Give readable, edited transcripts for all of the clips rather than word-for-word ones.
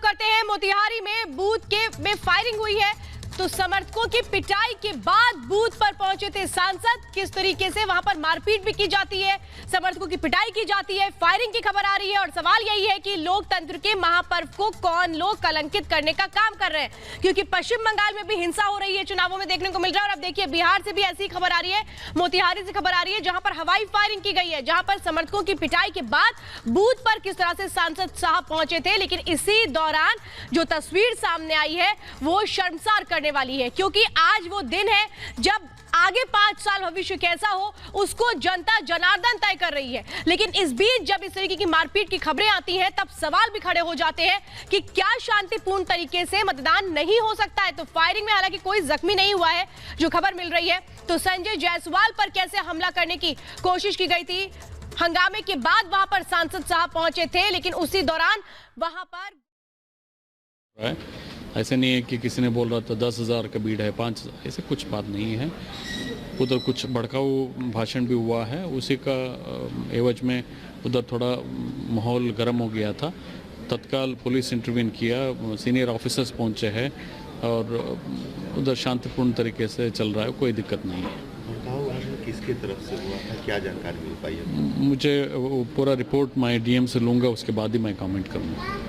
करते हैं। मोतिहारी में बूथ में फायरिंग हुई है, तो समर्थकों की पिटाई के बाद बूथ पर पहुंचे थे सांसद। किस तरीके से वहां पर मारपीट भी की जाती है, समर्थकों की पिटाई की जाती है, फायरिंग की खबर आ रही है। और सवाल यही है कि लोकतंत्र के महापर्व को कौन लोग कलंकित करने का काम कर रहे हैं, क्योंकि पश्चिम बंगाल में भी हिंसा हो रही है, चुनावों में देखने को मिल रहा है। और अब देखिए बिहार से भी ऐसी खबर आ रही है, मोतिहारी से खबर आ रही है, जहां पर हवाई फायरिंग की गई है, जहां पर समर्थकों की पिटाई के बाद बूथ पर किस तरह से सांसद साहब पहुंचे थे। लेकिन इसी दौरान जो तस्वीर सामने आई है वो शर्मसार करने वाली है, क्योंकि आज वो दिन है जब आगे 5 साल भविष्य कैसा हो उसको जनता जनार्दन तय कर रही है। लेकिन इस बीच जब इस तरीके की मारपीट की खबरें आती हैं, तब सवाल भी खड़े हो जाते हैं कि क्या शांतिपूर्ण तरीके से मतदान नहीं हो सकता है। तो फायरिंग में हालांकि कोई जख्मी नहीं हुआ है जो खबर मिल रही है। तो संजय जायसवाल पर कैसे हमला करने की कोशिश की गई थी, हंगामे के बाद वहां पर सांसद साहब पहुंचे थे, लेकिन उसी दौरान वहां पर ऐसे नहीं है कि किसी ने बोल रहा था 10,000 का भीड़ है, 5,000, ऐसे कुछ बात नहीं है। उधर कुछ भड़काऊ भाषण भी हुआ है, उसी का एवज में उधर थोड़ा माहौल गर्म हो गया था। तत्काल पुलिस इंटरवीन किया, सीनियर ऑफिसर्स पहुंचे हैं और उधर शांतिपूर्ण तरीके से चल रहा है, कोई दिक्कत नहीं है। भड़काऊ भाषण किसकी तरफ से हुआ है, क्या जानकारी मिल पाई है? मुझे पूरा रिपोर्ट मैं डीएम से लूँगा, उसके बाद ही मैं कमेंट करूँगा।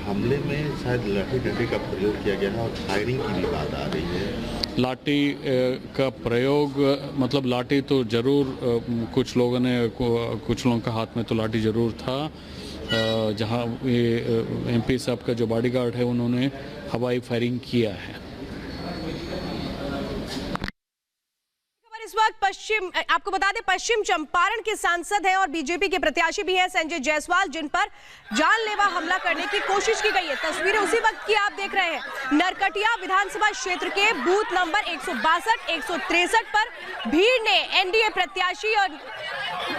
हमले में शायद लाठी डंडे का प्रयोग किया गया है और फायरिंग की भी बात आ रही है। लाठी का प्रयोग मतलब लाठी तो जरूर कुछ लोगों का हाथ में तो लाठी जरूर था। जहां ये एमपी साहब का जो बॉडीगार्ड है उन्होंने हवाई फायरिंग किया है। इस वक्त आपको बता दें पश्चिम चंपारण के सांसद हैं और बीजेपी के प्रत्याशी भी हैं संजय जायसवाल, जिन पर जानलेवा हमला करने की कोशिश की गई है। तस्वीरें उसी वक्त की आप देख रहे हैं। नरकटिया विधानसभा क्षेत्र के बूथ नंबर 162, 163 पर भीड़ ने एनडीए प्रत्याशी और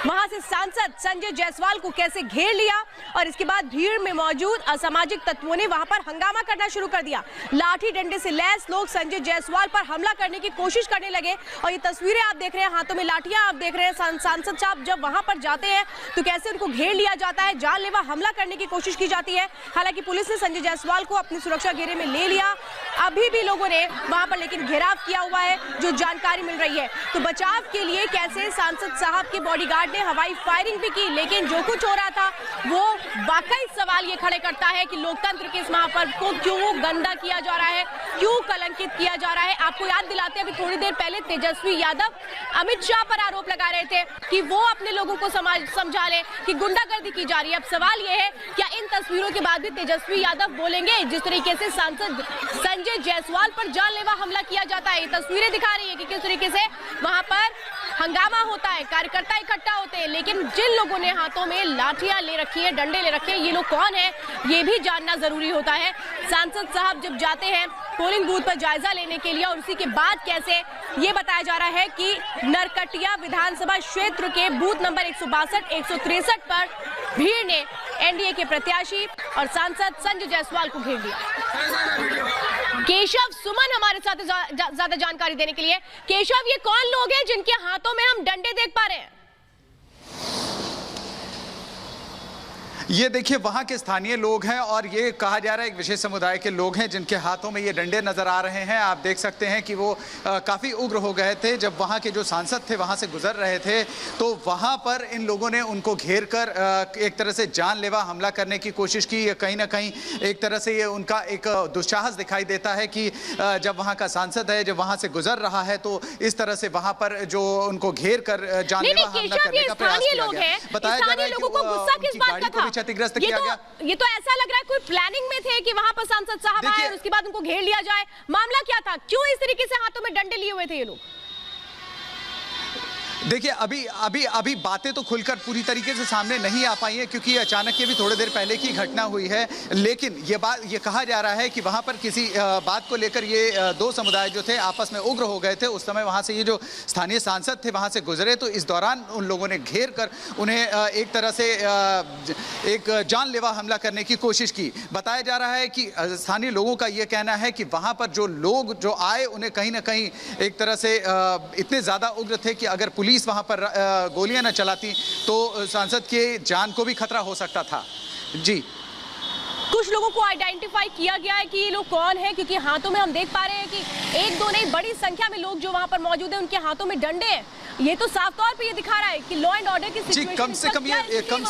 वहां से सांसद संजय जायसवाल को कैसे घेर लिया, और इसके बाद भीड़ में मौजूद असामाजिक तत्वों ने वहां पर हंगामा करना शुरू कर दिया। लाठी डंडे से लैस लोग संजय जायसवाल पर हमला करने की कोशिश करने लगे। और ये तस्वीरें आप देख रहे हैं, हाथों में लाठियां आप देख रहे हैं। सांसद साहब जब वहां पर जाते हैं तो कैसे उनको घेर लिया जाता है, जानलेवा हमला करने की कोशिश की जाती है। हालांकि पुलिस ने संजय जायसवाल को अपनी सुरक्षा घेरे में ले लिया। अभी भी लोगों ने वहां पर लेकिन घेराव किया हुआ है, जो जानकारी मिल रही है। तो बचाव के लिए कैसे सांसद साहब के बॉडीगार्ड ने हवाई फायरिंग भी की, लेकिन जो कुछ हो रहा था वो वाकई सवाल ये खड़े करता है कि लोकतंत्र के इस महापर्व को क्यों गंदा किया जा रहा है, क्यों कलंकित किया जा रहा है। आपको याद दिलाते हैं, अभी थोड़ी देर पहले तेजस्वी यादव अमित शाह पर आरोप लगा रहे थे कि वो अपने लोगों को समझा ले कि गुंडागर्दी की जा रही है। अब सवाल ये है, क्या इन तस्वीरों के बाद भी तेजस्वी यादव बोलेंगे जिस तरीके से सांसद संजय जायसवाल पर जानलेवा हमला किया जाता है। ये तस्वीरें दिखा रही है कि किस तरीके से वहां पर हंगामा होता है, कार्यकर्ता इकट्ठा होते हैं, लेकिन जिन लोगों ने हाथों में लाठियां ले रखी है, डंडे ले रखे हैं, ये लोग कौन है ये भी जानना जरूरी होता है। सांसद साहब जब जाते हैं पोलिंग बूथ पर जायजा लेने के लिए, और उसी के बाद कैसे ये बताया जा रहा है कि नरकटिया विधानसभा क्षेत्र के बूथ नंबर 162, 163 पर भीड़ ने एनडीए के प्रत्याशी और सांसद संजय जायसवाल को घेर लिया। केशव सुमन हमारे साथ ज्यादा जानकारी देने के लिए। केशव, ये कौन लोग हैं जिनके हाथों में हम डंडे देख पा रहे हैं? ये देखिए वहाँ के स्थानीय लोग हैं और ये कहा जा रहा है एक विशेष समुदाय के लोग हैं जिनके हाथों में ये डंडे नजर आ रहे हैं। आप देख सकते हैं कि वो काफ़ी उग्र हो गए थे जब वहाँ के जो सांसद थे वहाँ से गुजर रहे थे, तो वहाँ पर इन लोगों ने उनको घेर कर एक तरह से जानलेवा हमला करने की कोशिश की। कहीं ना कहीं एक तरह से ये उनका एक दुस्साहस दिखाई देता है कि जब वहाँ का सांसद है, जब वहाँ से गुजर रहा है, तो इस तरह से वहाँ पर जो उनको घेर कर जानलेवा हमला करने का प्रयास किया गया। बताया जा रहा है कि उनकी गाड़ी को क्षतिग्रस्त किया गया। ये तो ऐसा लग रहा है कोई प्लानिंग में थे कि वहां पर सांसद साहब आए और उसके बाद उनको घेर लिया जाए। मामला क्या था, क्यों इस तरीके से हाथों में डंडे लिए हुए थे ये लोग? देखिए अभी बातें तो खुलकर पूरी तरीके से सामने नहीं आ पाई हैं, क्योंकि अचानक ये भी थोड़ी देर पहले की घटना हुई है। लेकिन ये कहा जा रहा है कि वहां पर किसी बात को लेकर ये दो समुदाय जो थे आपस में उग्र हो गए थे। उस समय वहां से ये जो स्थानीय सांसद थे वहां से गुजरे, तो इस दौरान उन लोगों ने घेर कर उन्हें एक तरह से एक जानलेवा हमला करने की कोशिश की। बताया जा रहा है कि स्थानीय लोगों का ये कहना है कि वहां पर जो लोग जो आए उन्हें कहीं ना कहीं एक तरह से इतने ज़्यादा उग्र थे कि अगर पुलिस वहां पर गोलियां न चलाती तो सांसद के जान को भी खतरा हो सकता था। जी कुछ लोगों को आइडेंटिफाई किया गया है कि ये लोग कौन है, क्योंकि हाथों में हम देख पा रहे हैं कि एक दो नहीं बड़ी संख्या में लोग जो वहां पर मौजूद हैं उनके हाथों में डंडे हैं। ये तो साफ तौर पे ये दिखा रहा है कि लॉ एंड ऑर्डर की सिचुएशन कम से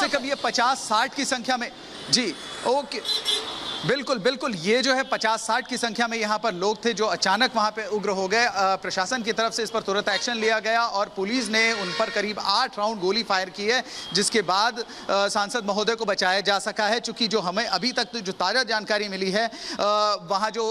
कम ये 50-60 की संख्या में। जी ओके, बिल्कुल ये जो है 50-60 की संख्या में यहाँ पर लोग थे जो अचानक वहाँ पे उग्र हो गए। प्रशासन की तरफ से इस पर तुरंत एक्शन लिया गया और पुलिस ने उन पर करीब 8 राउंड गोली फायर की है, जिसके बाद सांसद महोदय को बचाया जा सका है। चूंकि जो हमें अभी तक जो ताज़ा जानकारी मिली है, वहाँ जो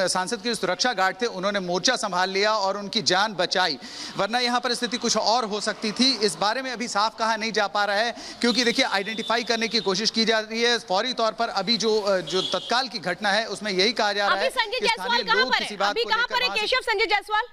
सांसद के सुरक्षा गार्ड थे उन्होंने मोर्चा संभाल लिया और उनकी जान बचाई, वरना यहाँ पर स्थिति कुछ और हो सकती थी। इस बारे में अभी साफ कहा नहीं जा पा रहा है, क्योंकि देखिए आइडेंटिफाई करने की कोशिश की जा रही है फौरी तौर पर। अभी जो तत्काल की घटना है उसमें यही कहा जा रहा है कि स्थानीय लोग किसी बात को लेकर केशव संजय जायसवाल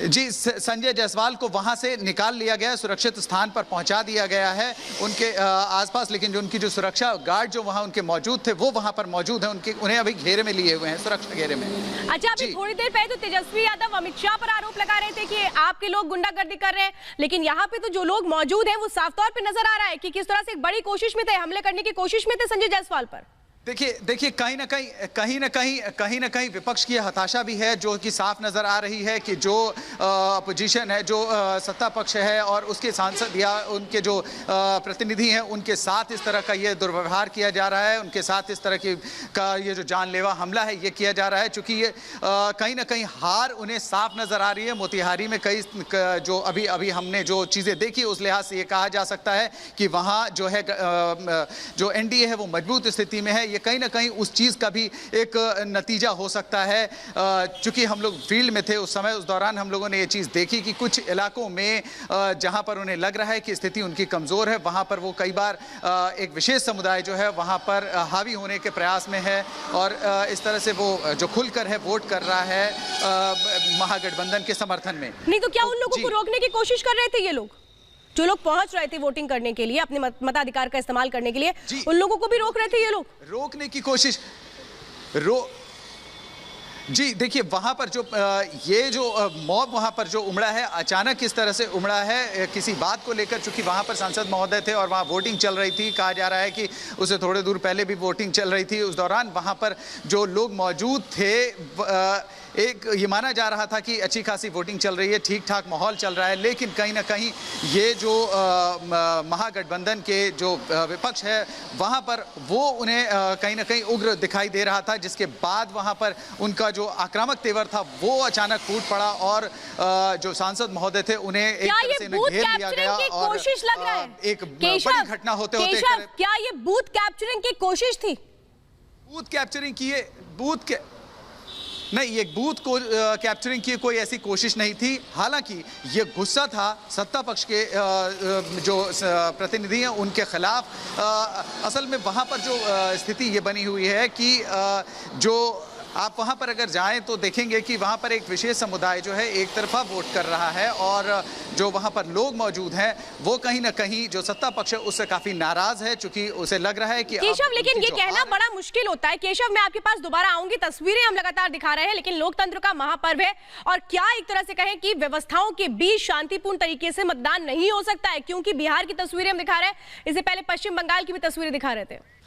जी संजय जायसवाल को वहां से निकाल लिया गया, सुरक्षित स्थान पर पहुंचा दिया गया है उनके आसपास, लेकिन जो उनकी जो सुरक्षा गार्ड जो वहां उनके मौजूद थे वो वहां पर मौजूद हैं, उन्हें अभी घेरे में लिए हुए हैं, सुरक्षा घेरे में। अच्छा, अभी थोड़ी देर पहले तो तेजस्वी यादव अमित शाह पर आरोप लगा रहे थे कि आपके लोग गुंडागर्दी कर रहे हैं, लेकिन यहाँ पे तो जो लोग मौजूद हैं वो साफ तौर पर नजर आ रहा है कि किस तरह से एक बड़ी कोशिश में थे, हमले करने की कोशिश में थे संजय जायसवाल पर। देखिए कहीं ना कहीं विपक्ष की हताशा भी है, जो कि साफ नजर आ रही है कि जो अपोजिशन है, जो सत्ता पक्ष है और उसके सांसद या उनके जो प्रतिनिधि हैं उनके साथ इस तरह का ये दुर्व्यवहार किया जा रहा है, उनके साथ इस तरह का ये जो जानलेवा हमला है ये किया जा रहा है। चूंकि ये कहीं ना कहीं हार उन्हें साफ नजर आ रही है। मोतिहारी में कई जो अभी हमने जो चीज़ें देखी उस लिहाज से ये कहा जा सकता है कि वहाँ जो है जो एनडीए है वो मजबूत स्थिति में है। ये कहीं ना कहीं उस चीज का भी एक नतीजा हो सकता है। चूंकि हम लोग फील्ड में थे उस समय, उस दौरान हम लोगों ने ये चीज देखी कि कुछ इलाकों में जहां पर उन्हें लग रहा है कि स्थिति उनकी कमजोर है, वहां पर वो कई बार एक विशेष समुदाय जो है वहां पर हावी होने के प्रयास में है और इस तरह से वो जो खुलकर है वोट कर रहा है महागठबंधन के समर्थन में। नहीं तो क्या उन लोगों को रोकने की कोशिश कर रहे थे ये लोग जो लोग पहुंच रहे थे वोटिंग करने के लिए, अपने मताधिकार का इस्तेमाल करने के लिए, उन लोगों को भी रोक रहे थे ये लोग? रोकने की कोशिश जी देखिए वहां पर जो ये जो मॉब वहां पर जो उमड़ा है, अचानक किस तरह से उमड़ा है किसी बात को लेकर। चूंकि वहां पर सांसद महोदय थे और वहां वोटिंग चल रही थी, कहा जा रहा है कि उससे थोड़े दूर पहले भी वोटिंग चल रही थी। उस दौरान वहां पर जो लोग मौजूद थे, एक ये माना जा रहा था कि अच्छी खासी वोटिंग चल रही है, ठीक ठाक माहौल चल रहा है, लेकिन कहीं ना कहीं ये जो महागठबंधन के जो विपक्ष है वहां पर वो उन्हें कहीं ना कहीं उग्र दिखाई दे रहा था, जिसके बाद वहां पर उनका जो आक्रामक तेवर था वो अचानक फूट पड़ा और जो सांसद महोदय थे उन्हें एक तरह से घेर लिया गया और एक बड़ी घटना होते क्या ये बूथ कैप्चरिंग की कोशिश थी? बूथ कैप्चरिंग की नहीं, ये बूथ को कैप्चरिंग की कोई ऐसी कोशिश नहीं थी। हालांकि ये गुस्सा था सत्ता पक्ष के जो प्रतिनिधि हैं उनके खिलाफ। असल में वहां पर जो स्थिति ये बनी हुई है कि जो आप वहां पर अगर जाएं तो देखेंगे कि वहां पर एक विशेष समुदाय जो है एक तरफा वोट कर रहा है और जो वहां पर लोग मौजूद हैं वो कहीं ना कहीं जो सत्ता पक्ष है उससे काफी नाराज है, चूंकि उसे लग रहा है कि केशव, लेकिन ये कहना बड़ा मुश्किल होता है। केशव, मैं आपके पास दोबारा आऊंगी, तस्वीरें हम लगातार दिखा रहे हैं, लेकिन लोकतंत्र का महापर्व है और क्या एक तरह से कहें कि व्यवस्थाओं के बीच शांतिपूर्ण तरीके से मतदान नहीं हो सकता है, क्योंकि बिहार की तस्वीरें हम दिखा रहे हैं, इससे पहले पश्चिम बंगाल की भी तस्वीरें दिखा रहे थे।